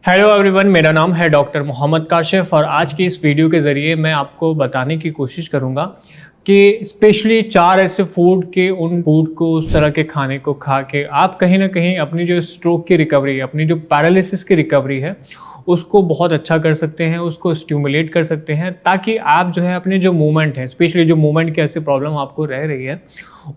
Hello everyone, मेरा नाम है डॉक्टर मोहम्मद काशिफ और आज की इस वीडियो के ज़रिए मैं आपको बताने की कोशिश करूँगा कि स्पेशली 4 ऐसे फूड के उन फूड को उस तरह के खाने को खा के आप कहीं ना कहीं अपनी जो स्ट्रोक की रिकवरी है, अपनी जो पैरालिसिस की रिकवरी है उसको बहुत अच्छा कर सकते हैं, उसको स्टिमुलेट कर सकते हैं, ताकि आप जो है अपने जो मूवमेंट है, स्पेशली जो मूवमेंट की ऐसी प्रॉब्लम आपको रह रही है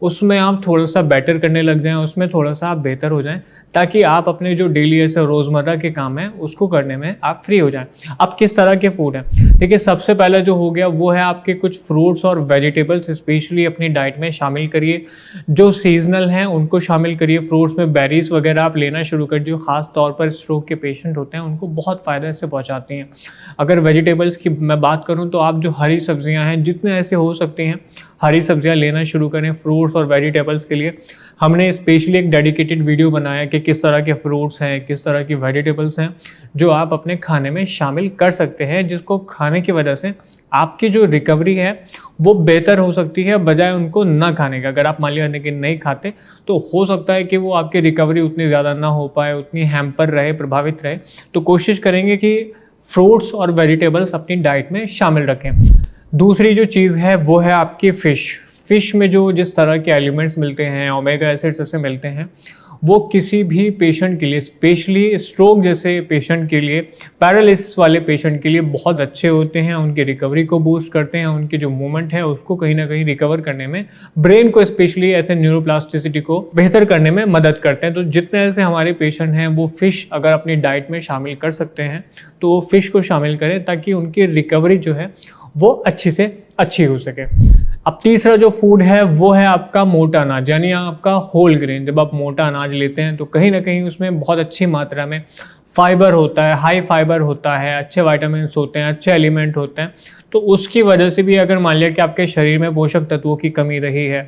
उसमें आप थोड़ा सा बेटर करने लग जाएं, उसमें थोड़ा सा आप बेहतर हो जाएं, ताकि आप अपने जो डेली ऐसे रोज़मर्रा के काम हैं उसको करने में आप फ्री हो जाएं। अब किस तरह के फूड हैं, देखिए सबसे पहला जो हो गया वो है आपके कुछ फ्रूट्स और वेजिटेबल्स स्पेशली अपनी डाइट में शामिल करिए। जो सीजनल हैं उनको शामिल करिए। फ्रूट्स में बेरीज वगैरह आप लेना शुरू कर दिए, खास तौर पर स्ट्रोक के पेशेंट होते हैं उनको बहुत फ़ायदा इससे पहुँचाती हैं। अगर वेजिटेबल्स की मैं बात करूँ तो आप जो हरी सब्जियाँ हैं जितने ऐसे हो सकते हैं हरी सब्जियां लेना शुरू करें फ्रूट्स और वेजिटेबल्स के लिए। हमने स्पेशली एक डेडिकेटेड वीडियो बनाया कि किस तरह के फ्रूट्स हैं, किस तरह की वेजिटेबल्स हैं जो आप अपने खाने में शामिल कर सकते हैं, जिसको खाने की वजह से आपकी जो रिकवरी है वो बेहतर हो सकती है बजाय उनको ना खाने का। अगर आप मान लिया कि नहीं खाते तो हो सकता है कि वो आपकी रिकवरी उतनी ज़्यादा ना हो पाए, उतनी हैम्पर रहे, प्रभावित रहे। तो कोशिश करेंगे कि फ्रूट्स और वेजिटेबल्स अपनी डाइट में शामिल रखें। दूसरी जो चीज़ है वो है आपकी फ़िश में जो जिस तरह के एलिमेंट्स मिलते हैं, ओमेगा एसिड्स ऐसे मिलते हैं, वो किसी भी पेशेंट के लिए, स्पेशली स्ट्रोक जैसे पेशेंट के लिए, पैरालिसिस वाले पेशेंट के लिए बहुत अच्छे होते हैं। उनकी रिकवरी को बूस्ट करते हैं, उनकी जो मूवमेंट है उसको कहीं ना कहीं रिकवर करने में, ब्रेन को स्पेशली ऐसे न्यूरोप्लास्टिसिटी को बेहतर करने में मदद करते हैं। तो जितने ऐसे हमारे पेशेंट हैं वो फ़िश अगर अपनी डाइट में शामिल कर सकते हैं तो वो फ़िश को शामिल करें, ताकि उनकी रिकवरी जो है वो अच्छी से अच्छी हो सके। अब तीसरा जो फूड है वो है आपका मोटा अनाज, यानी आपका होल ग्रेन। जब आप मोटा अनाज लेते हैं तो कहीं ना कहीं उसमें बहुत अच्छी मात्रा में फाइबर होता है, हाई फाइबर होता है, अच्छे विटामिन्स होते हैं, अच्छे एलिमेंट होते हैं। तो उसकी वजह से भी अगर मान लिया कि आपके शरीर में पोषक तत्वों की कमी रही है,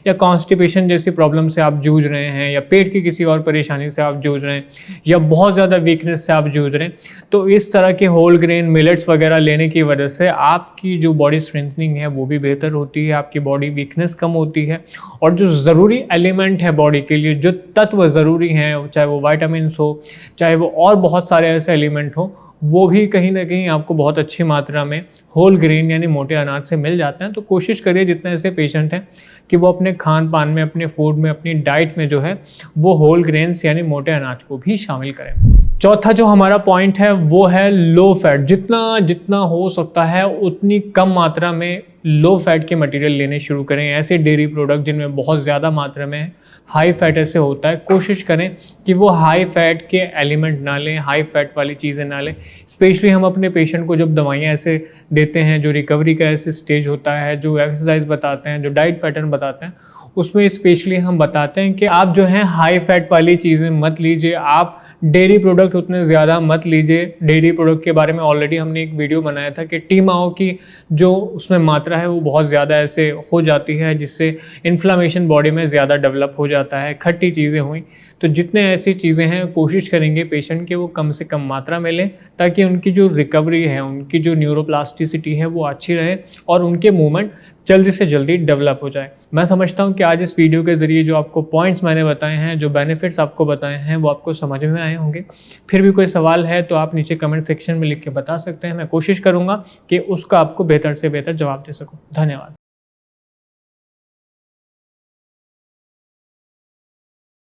या कॉन्स्टिपेशन जैसी प्रॉब्लम से आप जूझ रहे हैं, या पेट की किसी और परेशानी से आप जूझ रहे हैं, या बहुत ज़्यादा वीकनेस से आप जूझ रहे हैं, तो इस तरह के होल ग्रेन मिलेट्स वगैरह लेने की वजह से आपकी जो बॉडी स्ट्रेंथनिंग है वो भी बेहतर होती है, आपकी बॉडी वीकनेस कम होती है, और जो ज़रूरी एलिमेंट है बॉडी के लिए, जो तत्व ज़रूरी हैं, चाहे वो वाइटामिन्स हो, चाहे वो और बहुत सारे ऐसे एलिमेंट हो, वो भी कहीं ना कहीं आपको बहुत अच्छी मात्रा में होल ग्रेन यानी मोटे अनाज से मिल जाते हैं। तो कोशिश करिए जितने ऐसे पेशेंट हैं कि वो अपने खान पान में, अपने फूड में, अपनी डाइट में जो है वो होल ग्रेन्स यानी मोटे अनाज को भी शामिल करें। चौथा जो हमारा पॉइंट है वो है लो फैट। जितना जितना हो सकता है उतनी कम मात्रा में लो फैट के मटेरियल लेने शुरू करें। ऐसे डेयरी प्रोडक्ट जिनमें बहुत ज़्यादा मात्रा में हाई फैट ऐसे होता है, कोशिश करें कि वो हाई फैट के एलिमेंट ना लें, हाई फैट वाली चीज़ें ना लें। स्पेशली हम अपने पेशेंट को जब दवाइयाँ ऐसे देते हैं, जो रिकवरी का ऐसे स्टेज होता है, जो एक्सरसाइज बताते हैं, जो डाइट पैटर्न बताते हैं, उसमें स्पेशली हम बताते हैं कि आप जो है हाई फैट वाली चीज़ें मत लीजिए, आप डेयरी प्रोडक्ट उतने ज़्यादा मत लीजिए। डेयरी प्रोडक्ट के बारे में ऑलरेडी हमने एक वीडियो बनाया था कि टी माओ की जो उसमें मात्रा है वो बहुत ज़्यादा ऐसे हो जाती है, जिससे इन्फ्लामेशन बॉडी में ज़्यादा डेवलप हो जाता है, खट्टी चीज़ें हुई। तो जितने ऐसी चीज़ें हैं कोशिश करेंगे पेशेंट के वो कम से कम मात्रा में लें, ताकि उनकी जो रिकवरी है, उनकी जो न्यूरोप्लास्टिसिटी है वो अच्छी रहे और उनके मूवमेंट जल्दी से जल्दी डेवलप हो जाए। मैं समझता हूँ कि आज इस वीडियो के ज़रिए जो आपको पॉइंट्स मैंने बताए हैं, जो बेनिफिट्स आपको बताए हैं, वो आपको समझ में आए होंगे। फिर भी कोई सवाल है तो आप नीचे कमेंट सेक्शन में लिख के बता सकते हैं। मैं कोशिश करूँगा कि उसका आपको बेहतर से बेहतर जवाब दे सकूँ। धन्यवाद।